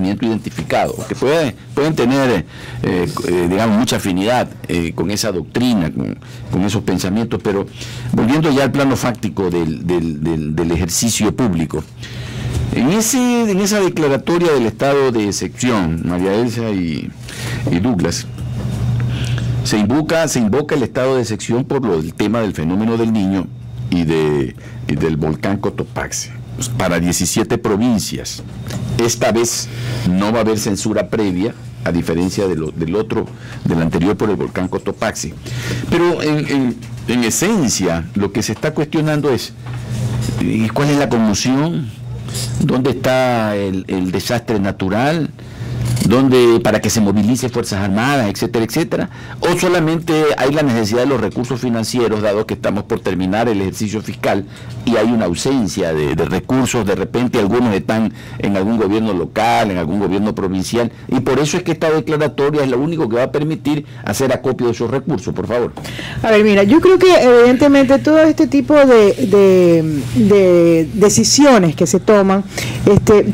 procedimiento identificado, que pueden tener, digamos, mucha afinidad con esa doctrina, con esos pensamientos, pero volviendo ya al plano fáctico del ejercicio público. En esa declaratoria del estado de excepción, María Elsa y Douglas, se invoca el estado de excepción por el tema del fenómeno del Niño y del volcán Cotopaxi, para 17 provincias. Esta vez no va a haber censura previa, a diferencia del anterior por el volcán Cotopaxi. Pero en esencia, lo que se está cuestionando es ¿cuál es la conmoción? ¿Dónde está el desastre natural? ¿Dónde, para que se movilice Fuerzas Armadas, etcétera, etcétera? ¿O solamente hay la necesidad de los recursos financieros, dado que estamos por terminar el ejercicio fiscal y hay una ausencia de recursos? De repente algunos están en algún gobierno local, en algún gobierno provincial, y por eso es que esta declaratoria es lo único que va a permitir hacer acopio de esos recursos. Por favor. A ver, mira, yo creo que evidentemente todo este tipo de decisiones que se toman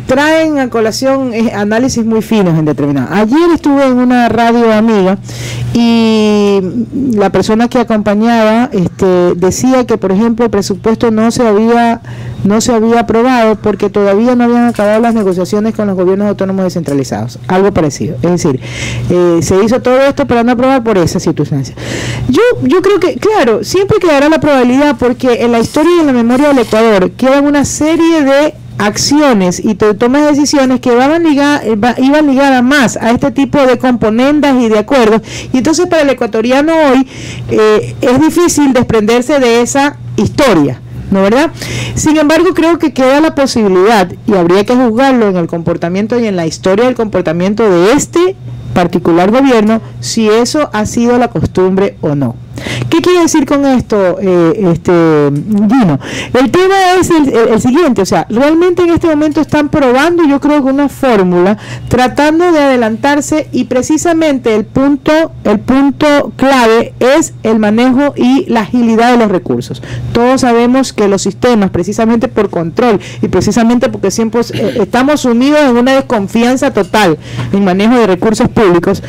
traen a colación análisis muy finos en determinado. Ayer estuve en una radio amiga y la persona que acompañaba decía que, por ejemplo, el presupuesto no se había aprobado porque todavía no habían acabado las negociaciones con los gobiernos autónomos descentralizados, algo parecido. Es decir, se hizo todo esto para no aprobar por esa circunstancia. Yo creo que, claro, siempre quedará la probabilidad, porque en la historia y en la memoria del Ecuador quedan una serie de acciones y tomas de decisiones que iban ligadas más a este tipo de componendas y de acuerdos, y entonces para el ecuatoriano hoy es difícil desprenderse de esa historia, ¿no, verdad? Sin embargo, creo que queda la posibilidad, y habría que juzgarlo en el comportamiento y en la historia del comportamiento de este particular gobierno, si eso ha sido la costumbre o no. ¿Qué quiere decir con esto, Gino? El tema es el siguiente, o sea, realmente en este momento están probando, yo creo que una fórmula, tratando de adelantarse, y precisamente el punto clave es el manejo y la agilidad de los recursos. Todos sabemos que los sistemas, precisamente por control y precisamente porque siempre estamos sumidos en una desconfianza total en manejo de recursos públicos,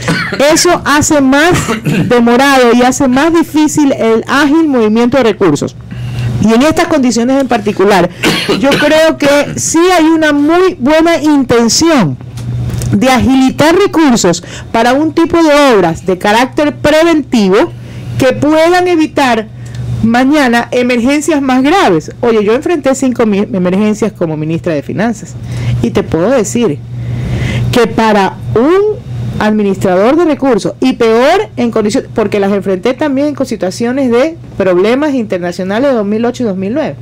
eso hace más demorado y hace más difícil el ágil movimiento de recursos. Y en estas condiciones en particular, yo creo que sí hay una muy buena intención de agilitar recursos para un tipo de obras de carácter preventivo que puedan evitar mañana emergencias más graves. Oye, yo enfrenté 5 emergencias como ministra de Finanzas, y te puedo decir que para un administrador de recursos, y peor en condiciones, porque las enfrenté también con situaciones de problemas internacionales de 2008 y 2009,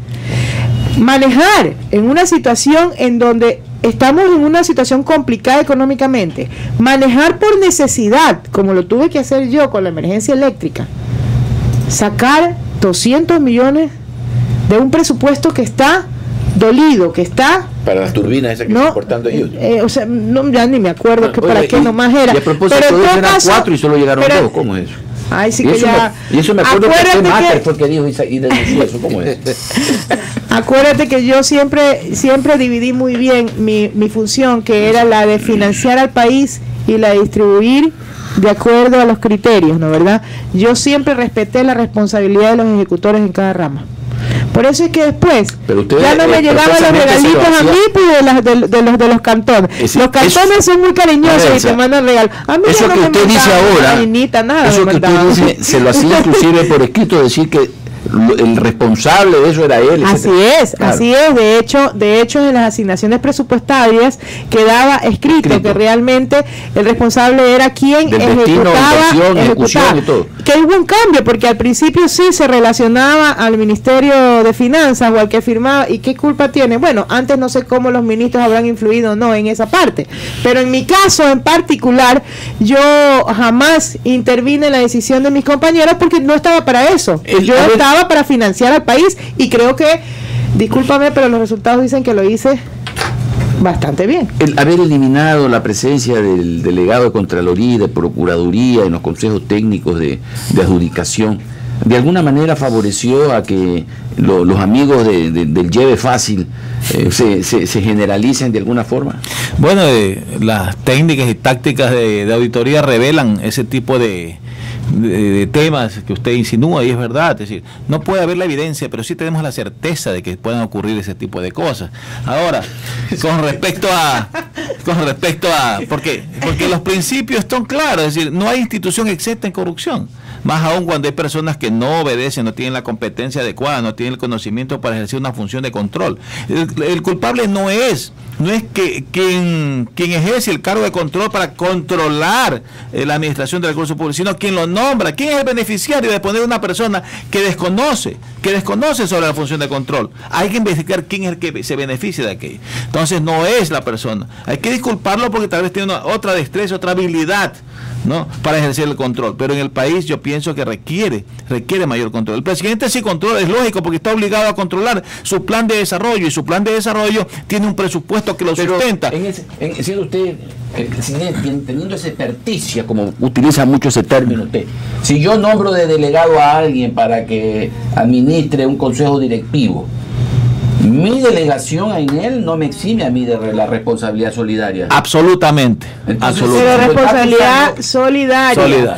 manejar en una situación en donde estamos en una situación complicada económicamente, manejar por necesidad, como lo tuve que hacer yo con la emergencia eléctrica, sacar 200 millones de un presupuesto que está dolido, que está para las turbinas esas que están cortando ellos. O sea, no, ya ni me acuerdo para qué nomás era. Y a propósito, pero todos eran 4 y solo llegaron 2. ¿Cómo es eso? Ay, sí, que ya. Y eso me acuerdo que Mater fue el que dijo y denunció eso. ¿Cómo es? Acuérdate que yo siempre dividí muy bien mi función, que era la de financiar al país y la de distribuir de acuerdo a los criterios, ¿no, verdad? Yo siempre respeté la responsabilidad de los ejecutores en cada rama. Por eso es que después ya no me llegaban los regalitos a mí, pues, de los cantones. Los cantones son muy cariñosos y te mandan regalos. A mí eso no que me usted dice ahora, nada, eso que usted dice, se lo hacía inclusive por escrito, decir que el responsable de eso era él. Así es, claro. Así es. De hecho en las asignaciones presupuestarias quedaba escrito que realmente el responsable era quien ejecutaba y todo. Que hubo un cambio, porque al principio sí se relacionaba al Ministerio de Finanzas o al que firmaba, y qué culpa tiene. Bueno, antes no sé cómo los ministros habrán influido o no en esa parte, pero en mi caso en particular yo jamás intervine en la decisión de mis compañeros, porque no estaba para eso. Yo estaba para financiar al país, y creo que, discúlpame, pero los resultados dicen que lo hice bastante bien. El haber eliminado la presencia del delegado de Contraloría y de Procuraduría en los consejos técnicos de adjudicación de alguna manera favoreció a que los amigos del lleve fácil se generalicen de alguna forma? Bueno, las técnicas y tácticas de auditoría revelan ese tipo de temas que usted insinúa, y es verdad. Es decir, no puede haber la evidencia, pero sí tenemos la certeza de que puedan ocurrir ese tipo de cosas. Ahora, con respecto a ¿por qué? Porque los principios están claros. Es decir, no hay institución exenta en corrupción, más aún cuando hay personas que no obedecen, no tienen la competencia adecuada, no tienen el conocimiento para ejercer una función de control. El culpable no es que quien ejerce el cargo de control para controlar la administración de recursos públicos, sino quien lo nombra. ¿Quién es el beneficiario de poner una persona que desconoce sobre la función de control? Hay que investigar quién es el que se beneficia de aquello. Entonces no es la persona. Hay que disculparlo porque tal vez tiene otra destreza, otra habilidad, ¿no?, para ejercer el control. Pero en el país yo pienso que requiere mayor control. El presidente sí controla, es lógico, porque está obligado a controlar su plan de desarrollo, y su plan de desarrollo tiene un presupuesto que lo sustenta. Siendo usted, teniendo esa experticia, como utiliza mucho ese término usted, si yo nombro de delegado a alguien para que administre un consejo directivo, mi delegación en él no me exime a mí de la responsabilidad solidaria. Absolutamente. Pero responsabilidad solidaria.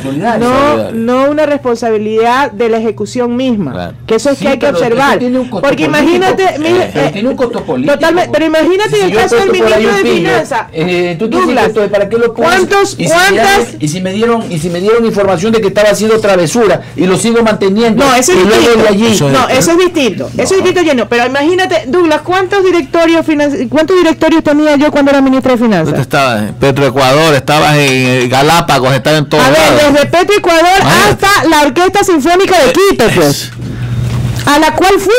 No una responsabilidad de la ejecución misma. Claro. Que eso es que hay que observar. Porque imagínate, tiene un costo político. Totalmente, pero imagínate en el caso del ministro de Finanzas. Douglas, ¿para qué lo pones? Y si me dieron información de que estaba haciendo travesura y lo sigo manteniendo. No, eso es distinto. Eso es distinto. Eso es distinto, lleno. Pero imagínate, Douglas, ¿cuántos directorios tenía yo cuando era ministro de Finanzas? Usted estaba en Petroecuador, estabas en Galápagos, estaba en todo. A ver, desde Petroecuador hasta la Orquesta Sinfónica de Quito, pues, a la cual fui,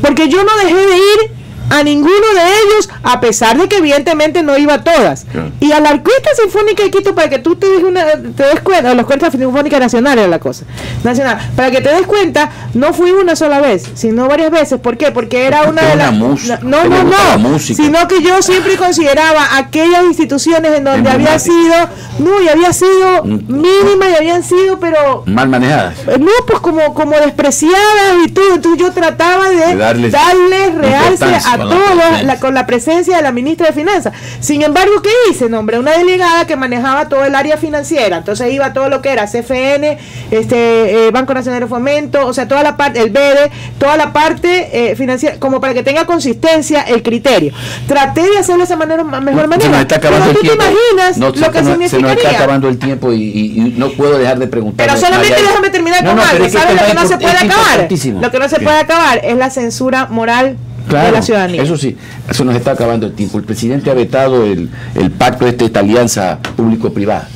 porque yo no dejé de ir a ninguno de ellos, a pesar de que evidentemente no iba a todas. Claro. Y a la Orquesta Sinfónica de Quito, para que tú te des cuenta, a la Orquesta Sinfónica Nacional era la cosa, nacional, para que te des cuenta, no fui una sola vez, sino varias veces. ¿Por qué? Porque era una de las... No, sino que yo siempre consideraba aquellas instituciones en donde había sido mínima y habían sido, pero... mal manejadas. No, pues como despreciadas y todo. Entonces yo trataba de darles realce a todos con la presencia de la ministra de Finanzas. Sin embargo, ¿qué hice? Nombré una delegada que manejaba todo el área financiera. Entonces iba todo lo que era CFN, Banco Nacional de Fomento, o sea, toda la parte, el BEDE, toda la parte financiera, como para que tenga consistencia el criterio. Traté de hacerlo de esa mejor manera. Se nos está acabando el tiempo. ¿Tú te imaginas lo que significaría? Se nos está acabando el tiempo y no puedo dejar de preguntar. Pero solamente déjame terminar con algo. ¿Sabes lo que no se puede acabar? Lo que no se puede acabar es la censura moral. Claro, de la ciudadanía. Eso sí, eso nos está acabando el tiempo. El presidente ha vetado el pacto esta alianza público-privada,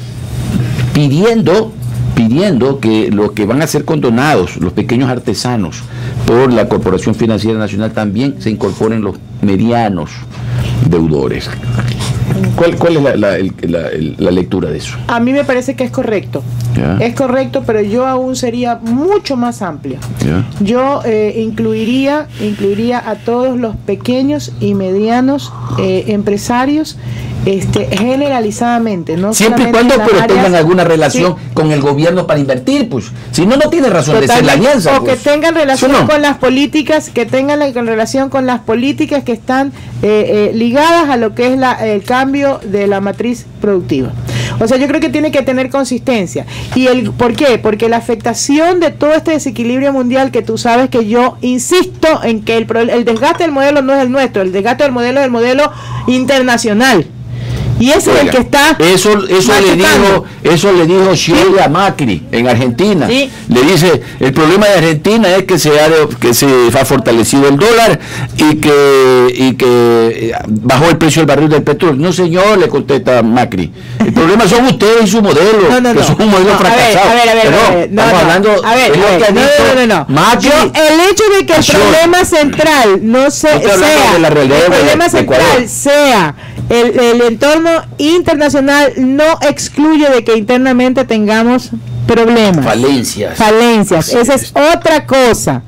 pidiendo que los que van a ser condonados, los pequeños artesanos, por la Corporación Financiera Nacional, también se incorporen los medianos deudores. ¿Cuál es la lectura de eso? A mí me parece que es correcto. Es correcto, pero yo aún sería mucho más amplio. Yo incluiría a todos los pequeños y medianos empresarios, generalizadamente, no siempre y cuando tengan alguna relación con el gobierno para invertir, pues si no tiene razón de ser la alianza, o pues, que tengan relación con las políticas, que están ligadas a lo que es el cambio de la matriz productiva. O sea, yo creo que tiene que tener consistencia. ¿Y por qué? Porque la afectación de todo este desequilibrio mundial, que tú sabes que yo insisto en que el desgaste del modelo no es el nuestro, el desgaste del modelo es el modelo internacional. Y ese es el que está. Eso le dijo Scioli a Macri en Argentina. Sí. Le dice, el problema de Argentina es que se ha fortalecido el dólar y que bajó el precio del barril del petróleo. No, señor, le contesta Macri. El problema son ustedes y su modelo, que son un modelo fracasado. Macri, el hecho de que el problema central sea el entorno internacional no excluye de que internamente tengamos problemas. Falencias. Esa es otra cosa.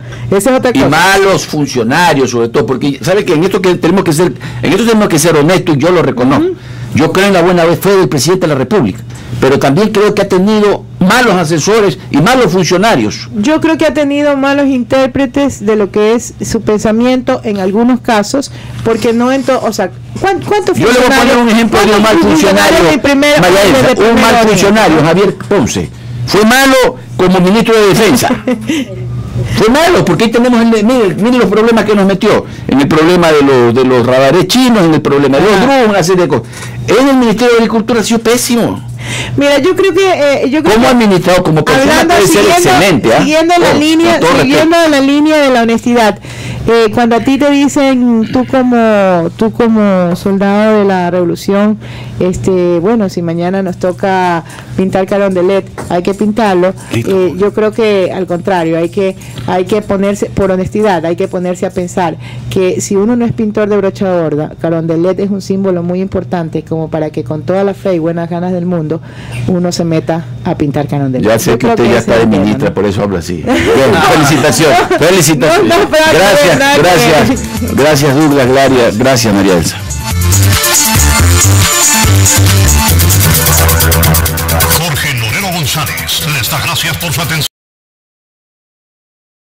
Y malos funcionarios, sobre todo, porque sabe que en esto tenemos que ser honestos, y yo lo reconozco. Yo creo en la buena fe del presidente de la República, pero también creo que ha tenido malos asesores y malos funcionarios. Yo creo que ha tenido malos intérpretes de lo que es su pensamiento en algunos casos, porque no en todo, o sea, ¿cuántos yo le voy a poner un ejemplo de un mal funcionario, un mal funcionario, Javier Ponce, fue malo como ministro de Defensa. Fue malo, porque ahí tenemos, miren los problemas que nos metió, en el problema de los radares chinos, en el problema de los drones, una serie de cosas. En el Ministerio de Agricultura ha sido pésimo. Mira, yo creo que como administrador, como persona puede ser excelente, siguiendo la línea de la honestidad. Cuando a ti te dicen, tú como soldado de la revolución, bueno, si mañana nos toca pintar Carondelet, hay que pintarlo. Yo creo que al contrario, hay que ponerse, por honestidad, hay que ponerse a pensar que si uno no es pintor de brocha gorda, Carondelet es un símbolo muy importante como para que con toda la fe y buenas ganas del mundo uno se meta a pintar Carondelet. Ya sé que usted ya está de ministra, ¿no? Por eso habla así. Bien, felicitaciones. Gracias Douglas, gracias María Elsa. Jorge Norero González les da gracias por su atención.